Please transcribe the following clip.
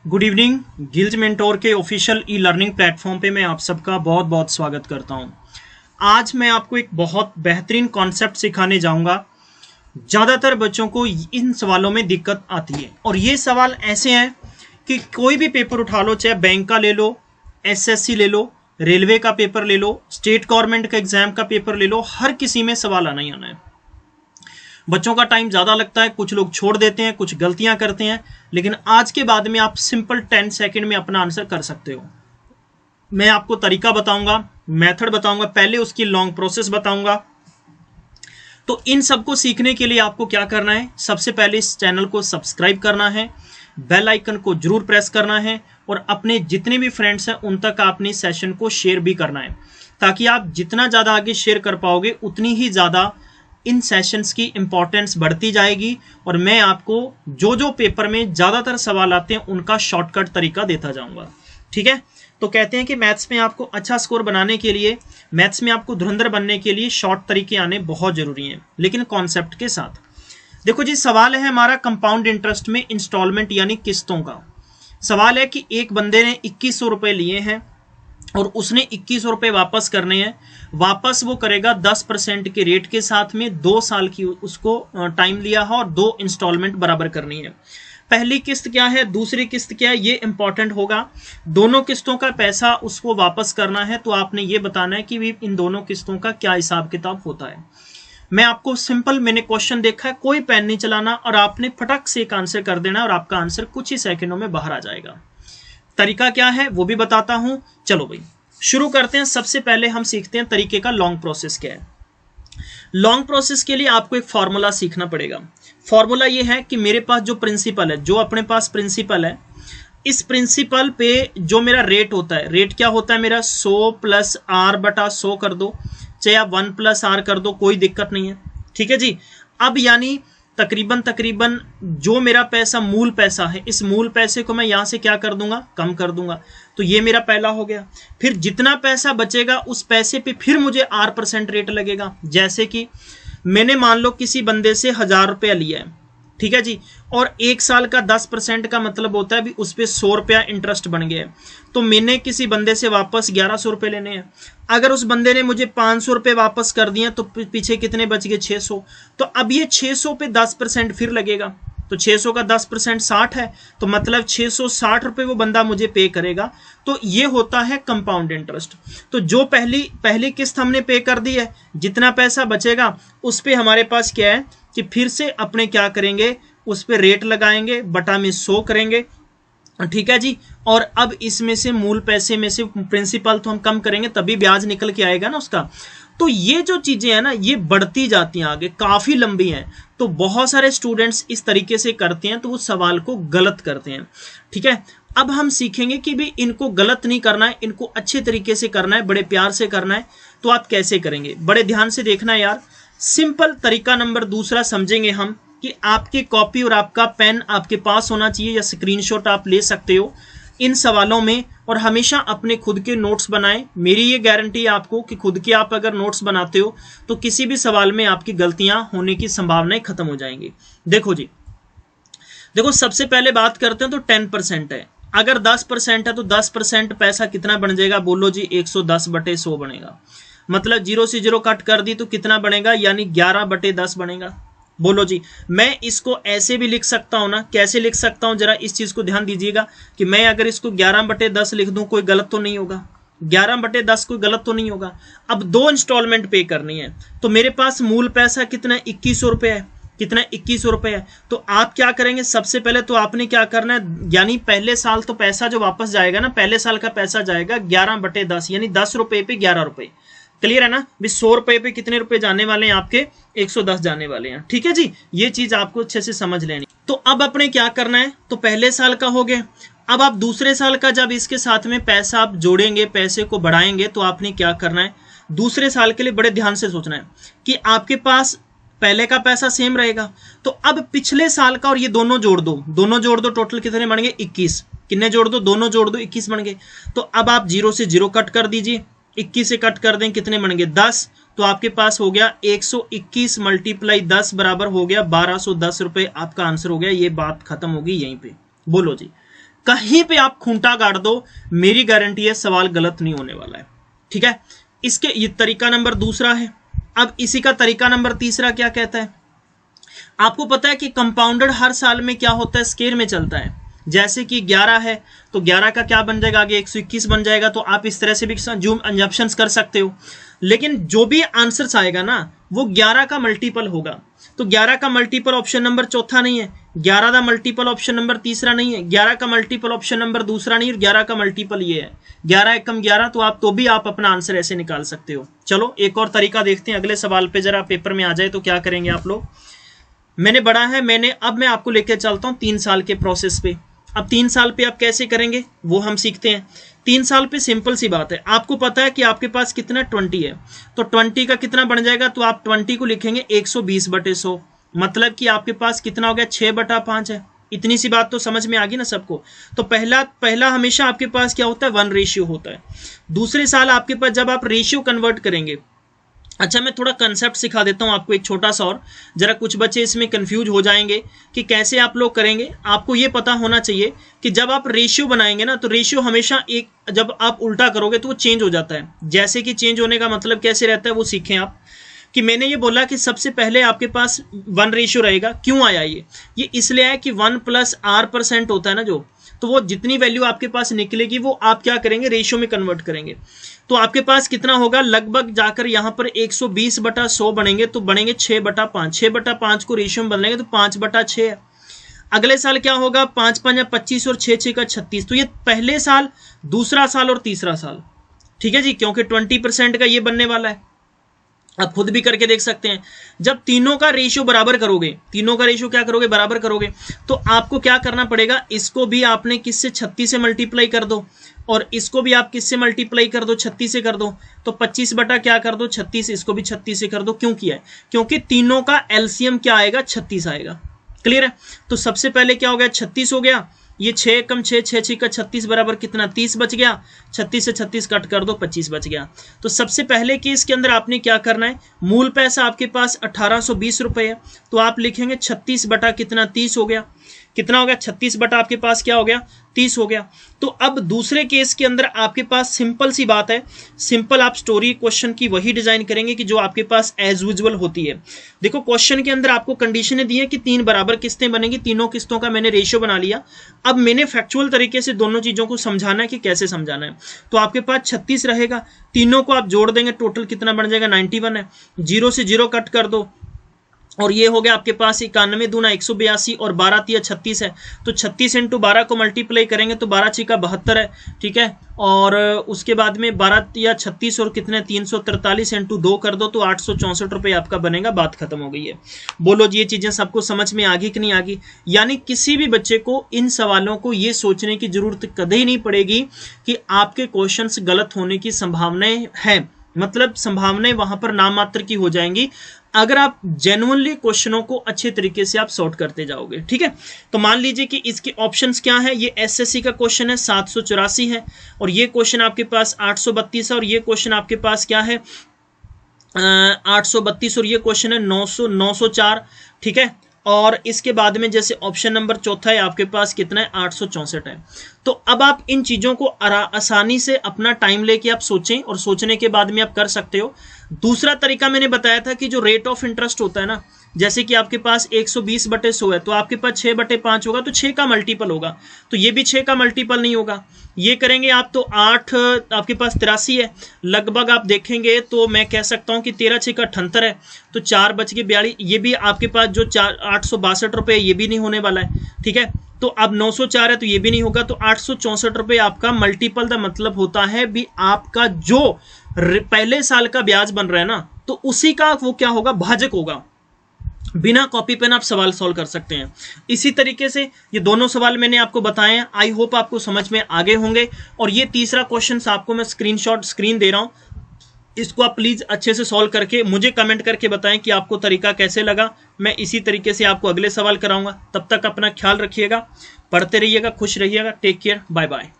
Good evening. Gillz mentor के official e learning platform पे मैं आप सबका बहुत बहुत स्वागत करता हूं। आज मैं आपको एक बहुत बेहतरीन कॉन्सेप्ट सिखाने जाऊंगा। ज़्यादातर बच्चों को इन सवालों में दिक्कत आती है और ये सवाल ऐसे हैं कि कोई भी पेपर उठा लो, चाहे बैंक का ले लो, एसएससी ले लो, रेलवे का पेपर ले लो, स्टेट गवर्नमेंट का एग्जाम का पेपर ले लो, हर किसी में सवाल आना ही आना है। बच्चों का टाइम ज़्यादा लगता है, कुछ लोग छोड़ देते हैं, कुछ गलतियां करते हैं, लेकिन आज के बाद में आप सिंपल 10 सेकंड में अपना आंसर कर सकते हो। मैं आपको तरीका बताऊंगा, मेथड बताऊंगा, पहले उसकी लॉन्ग प्रोसेस बताऊंगा। तो इन सबको सीखने के लिए आपको क्या करना है, सबसे पहले इस चैनल को सब्सक्राइब करना है, बेल आइकन को जरूर प्रेस करना है और अपने जितने भी फ्रेंड्स हैं उन तक आपने सेशन को शेयर भी करना है, ताकि आप जितना ज़्यादा आगे शेयर कर पाओगे उतनी ही ज़्यादा इन सेशंस की इंपॉर्टेंस बढ़ती जाएगी और मैं आपको जो जो पेपर में ज़्यादातर सवाल आते हैं उनका शॉर्टकट तरीका देता जाऊंगा। ठीक है, तो कहते हैं कि मैथ्स में आपको अच्छा स्कोर बनाने के लिए, मैथ्स में आपको धुरंधर बनने के लिए शॉर्ट तरीके आने बहुत जरूरी हैं, लेकिन कॉन्सेप्ट के साथ। देखो जी, सवाल है हमारा कंपाउंड इंटरेस्ट में इंस्टॉलमेंट यानी किस्तों का। सवाल है कि एक बंदे ने 2100 रुपये लिए हैं और उसने 2100 रुपये वापस करने हैं। वापस वो करेगा 10% के रेट के साथ में, 2 साल की उसको टाइम लिया है और 2 इंस्टॉलमेंट बराबर करनी है। पहली किस्त क्या है, दूसरी किस्त क्या है, ये इंपॉर्टेंट होगा। दोनों किस्तों का पैसा उसको वापस करना है, तो आपने ये बताना है कि इन दोनों किस्तों का क्या हिसाब किताब होता है। मैं आपको सिंपल, मैंने क्वेश्चन देखा है, कोई पेन नहीं चलाना और आपने फटक से एक आंसर कर देना और आपका आंसर कुछ ही सेकंडों में बाहर आ जाएगा। तरीका क्या है वो भी बताता हूं। चलो भाई शुरू करते हैं। सबसे पहले हम सीखते हैं तरीके का लॉन्ग प्रोसेस क्या है। लॉन्ग प्रोसेस के लिए आपको एक फॉर्मूला सीखना पड़ेगा। फॉर्मूला ये है कि मेरे पास जो प्रिंसिपल है, जो अपने पास प्रिंसिपल है, इस प्रिंसिपल पे जो मेरा रेट होता है, रेट क्या होता है मेरा 100 प्लस आर बटा 100 कर दो, चाहे आप 1 प्लस आर कर दो, कोई दिक्कत नहीं है। ठीक है जी। अब यानी तकरीबन जो मेरा पैसा मूल पैसा है, इस मूल पैसे को मैं यहां से क्या कर दूंगा, कम कर दूंगा। तो ये मेरा पहला हो गया। फिर जितना पैसा बचेगा उस पैसे पे फिर मुझे R% रेट लगेगा। जैसे कि मैंने मान लो किसी बंदे से 1000 रुपया लिया है, ठीक है जी, और 1 साल का 10% का मतलब होता है भी उस पर 100 रुपया इंटरेस्ट बन गया है। तो मैंने किसी बंदे से वापस 1100 रुपये लेने हैं। अगर उस बंदे ने मुझे 500 रुपये वापस कर दिए तो पीछे कितने बच गए, 600। तो अब ये 600 पे 10% फिर लगेगा, तो 600 का 10% 60 है, तो मतलब 660 रुपये वो बंदा मुझे पे करेगा। तो ये होता है कंपाउंड इंटरेस्ट। तो जो पहली किस्त हमने पे कर दी है, जितना पैसा बचेगा उस पर हमारे पास क्या है कि फिर से अपने क्या करेंगे, उस पर रेट लगाएंगे, बटा में 100 करेंगे। ठीक है जी। और अब इसमें से मूल पैसे में से प्रिंसिपल तो हम कम करेंगे, तभी ब्याज निकल के आएगा ना उसका। तो ये जो चीजें हैं ना, ये बढ़ती जाती हैं आगे, काफी लंबी हैं। तो बहुत सारे स्टूडेंट्स इस तरीके से करते हैं तो वो सवाल को गलत करते हैं। ठीक है, अब हम सीखेंगे कि भी इनको गलत नहीं करना है, इनको अच्छे तरीके से करना है, बड़े प्यार से करना है। तो आप कैसे करेंगे, बड़े ध्यान से देखना है यार। सिंपल तरीका नंबर दूसरा समझेंगे हम कि आपकी कॉपी और आपका पेन आपके पास होना चाहिए, या स्क्रीनशॉट आप ले सकते हो इन सवालों में, और हमेशा अपने खुद के नोट्स बनाएं। मेरी ये गारंटी है आपको कि खुद के आप अगर नोट्स बनाते हो तो किसी भी सवाल में आपकी गलतियां होने की संभावनाएं खत्म हो जाएंगी। देखो जी, देखो सबसे पहले बात करते हैं तो 10% है। अगर 10% है तो 10% पैसा कितना बन जाएगा, बोलो जी 110/100 बनेगा। मतलब 0 से 0 कट कर दी तो कितना बनेगा, यानी 11/10 बनेगा। बोलो जी, मैं इसको ऐसे भी लिख सकता हूं ना, कैसे लिख सकता हूं, जरा इस चीज को ध्यान दीजिएगा कि मैं अगर इसको 11/10 लिख दूं, कोई गलत तो नहीं होगा, 11/10 कोई गलत तो नहीं होगा। अब 2 इंस्टॉलमेंट पे करनी है, तो मेरे पास मूल पैसा कितना है, 2100 रुपये है। कितना, 2100 रुपये है। तो आप क्या करेंगे, सबसे पहले तो आपने क्या करना है, यानी पहले साल तो पैसा जो वापस जाएगा ना, पहले साल का पैसा जाएगा 11/10, यानी 10 रुपये पे 11 रुपये। क्लियर है ना भी, 100 रुपये पे कितने रुपए जाने वाले हैं आपके, 110 जाने वाले हैं। ठीक है जी, ये चीज आपको अच्छे से समझ लेनी। तो अब अपने क्या करना है, तो पहले साल का हो गया। अब आप दूसरे साल का जब इसके साथ में पैसा आप जोड़ेंगे, पैसे को बढ़ाएंगे, तो आपने क्या करना है, दूसरे साल के लिए बड़े ध्यान से सोचना है कि आपके पास पहले का पैसा सेम रहेगा, तो अब पिछले साल का और ये दोनों जोड़ दो, टोटल कितने बन गए, 21। कितने जोड़ दो, दोनों जोड़ दो, 21 बन गए। तो अब आप 0 से 0 कट कर दीजिए, 21 से कट कर दें, कितने बन गए, 10। तो आपके पास हो गया 121 × 10 बराबर हो गया 1210 रुपये। आपका आंसर हो गया, ये बात खत्म होगी यहीं पे। बोलो जी, कहीं पे आप खूंटा गाड़ दो, मेरी गारंटी है सवाल गलत नहीं होने वाला है। ठीक है, इसके ये तरीका नंबर दूसरा है। अब इसी का तरीका नंबर तीसरा क्या कहता है? आपको पता है कि कंपाउंडेड हर साल में क्या होता है, स्केयर में चलता है। जैसे कि 11 है तो 11 का क्या बन जाएगा, आगे 121 बन जाएगा। तो आप इस तरह से भी जूम अंजप्शंस कर सकते हो, लेकिन जो भी आंसर्स आएगा ना वो 11 का मल्टीपल होगा। तो 11 का मल्टीपल ऑप्शन नंबर चौथा नहीं है, 11 का मल्टीपल ऑप्शन नंबर तीसरा नहीं है, 11 का मल्टीपल ऑप्शन नंबर दूसरा नहीं है, 11 का मल्टीपल ये है 11 एकम 11। तो भी आप अपना आंसर ऐसे निकाल सकते हो। चलो एक और तरीका देखते हैं, अगले सवाल पे जरा पेपर में आ जाए तो क्या करेंगे आप लोग। मैंने बढ़ा है, अब मैं आपको लेकर चलता हूं 3 साल के प्रोसेस पे। अब 3 साल पे आप कैसे करेंगे वो हम सीखते हैं। 3 साल पे सिंपल सी बात है, आपको पता है कि आपके पास कितना 20 है, तो 20 का कितना बन जाएगा, तो आप 20 को लिखेंगे 120/100, मतलब कि आपके पास कितना हो गया 6/5 है। इतनी सी बात तो समझ में आ गई ना सबको। तो पहला हमेशा आपके पास क्या होता है, 1 रेशियो होता है। दूसरे साल आपके पास जब आप रेशियो कन्वर्ट करेंगे, अच्छा मैं थोड़ा कंसेप्ट सिखा देता हूं आपको एक छोटा सा, और जरा कुछ बच्चे इसमें कंफ्यूज हो जाएंगे कि कैसे आप लोग करेंगे। आपको ये पता होना चाहिए कि जब आप रेशियो बनाएंगे ना, तो रेशियो हमेशा एक, जब आप उल्टा करोगे तो वो चेंज हो जाता है। जैसे कि चेंज होने का मतलब कैसे रहता है वो सीखें आप। कि मैंने ये बोला कि सबसे पहले आपके पास 1 रेशियो रहेगा। क्यों आया ये इसलिए है कि 1 + R% होता है ना जो, तो वो जितनी वैल्यू आपके पास निकलेगी वो आप क्या करेंगे, रेशियो में कन्वर्ट करेंगे। तो आपके पास कितना होगा, लगभग जाकर यहां पर 120/100 बनेंगे, तो बनेंगे 6/5। 6/5 को रेशियो में बदलेंगे तो 5/6 है। अगले साल क्या होगा, 5 × 5 = 25 और 6 × 6 = 36। तो ये पहले साल, दूसरा साल और तीसरा साल। ठीक है जी, क्योंकि 20% का ये बनने वाला है। आप खुद भी करके देख सकते हैं। जब तीनों का रेशियो बराबर करोगे, तीनों का रेशियो क्या करोगे, बराबर करोगे, तो आपको क्या करना पड़ेगा, इसको भी आपने किससे 36 से मल्टीप्लाई कर दो, और इसको भी आप किससे मल्टीप्लाई कर दो, 36 से कर दो। तो 25 बटा क्या कर दो, 36, इसको भी 36 से कर दो। क्यों किया है, क्योंकि तीनों का एलसीएम क्या आएगा, 36 आएगा। क्लियर है। तो सबसे पहले क्या हो गया, 36 हो गया, ये 6 × 6 = 6 × 6 = 36 बराबर कितना, 30 बच गया। 36 से 36 कट कर दो, 25 बच गया। तो सबसे पहले केस के अंदर आपने क्या करना है, मूल पैसा आपके पास 1820 रुपए है, तो आप लिखेंगे 36 बटा कितना, 30 हो गया। कितना हो गया, 36 बटा आपके पास क्या हो गया, 30 हो गया। तो अब दूसरे केस के अंदर आपके पास सिंपल सी बात है, सिंपल आप स्टोरी क्वेश्चन की वही डिजाइन करेंगे कि जो आपके पास एज यूजुअल होती है। देखो क्वेश्चन के अंदर आपको कंडीशनें दी है कि 3 बराबर किस्तें बनेंगी, तीनों किस्तों का मैंने रेशियो बना लिया। अब मैंने फैक्चुअल तरीके से दोनों चीजों को समझाना है कि कैसे समझाना है। तो आपके पास 36 रहेगा, तीनों को आप जोड़ देंगे, टोटल कितना बन जाएगा, 91 है। 0 से 0 कट कर दो, और ये हो गया आपके पास 91 दूना 182, और 12 × 3 = 36 है। तो 36 × 12 को मल्टीप्लाई करेंगे तो 12 × 6 = 72 है। ठीक है, और उसके बाद में 12 या 36 और कितने 343 × 2 कर दो, तो 864 रुपये आपका बनेगा। बात खत्म हो गई है। बोलो जी, ये चीजें सबको समझ में आ गई कि नहीं आ गई? यानी किसी भी बच्चे को इन सवालों को ये सोचने की जरूरत कभी नहीं पड़ेगी कि आपके क्वेश्चंस गलत होने की संभावनाएं हैं, मतलब संभावनाएं वहां पर नाम मात्र की हो जाएंगी अगर आप जेन्युइनली क्वेश्चनों को अच्छे तरीके से आप सॉर्ट करते जाओगे। ठीक है, तो मान लीजिए कि इसके ऑप्शंस क्या है। ये एसएससी का क्वेश्चन है, 784 है, और ये क्वेश्चन आपके पास 832 है, और ये क्वेश्चन आपके पास क्या है, 832, और ये क्वेश्चन है 904। ठीक है, और इसके बाद में जैसे ऑप्शन नंबर चौथा है आपके पास कितना है, 864 है। तो अब आप इन चीजों को आसानी से अपना टाइम लेके आप सोचें, और सोचने के बाद में आप कर सकते हो। दूसरा तरीका मैंने बताया था कि जो रेट ऑफ इंटरेस्ट होता है ना, जैसे कि आपके पास 120/100 है, तो आपके पास 6/5 होगा, तो 6 का मल्टीपल होगा। तो ये भी 6 का मल्टीपल नहीं होगा। ये करेंगे आप तो 8, आपके पास 83 है, लगभग आप देखेंगे तो मैं कह सकता हूं कि 13 × 6 = 78 है, तो 4 बच के 42। ये भी आपके पास जो 862 रुपये, ये भी नहीं होने वाला है। ठीक है, तो अब 904 है, तो ये भी नहीं होगा। तो 864 रुपये आपका मल्टीपल का मतलब होता है भी आपका जो पहले साल का ब्याज बन रहा है ना, तो उसी का वो क्या होगा, भाजक होगा। बिना कॉपी पेन आप सवाल सॉल्व कर सकते हैं। इसी तरीके से ये दोनों सवाल मैंने आपको बताए हैं, आई होप आपको समझ में आगे होंगे। और ये तीसरा क्वेश्चन आपको मैं स्क्रीन दे रहा हूं, इसको आप प्लीज अच्छे से सॉल्व करके मुझे कमेंट करके बताएं कि आपको तरीका कैसे लगा। मैं इसी तरीके से आपको अगले सवाल कराऊंगा। तब तक अपना ख्याल रखिएगा, पढ़ते रहिएगा, खुश रहिएगा। Take care, bye bye.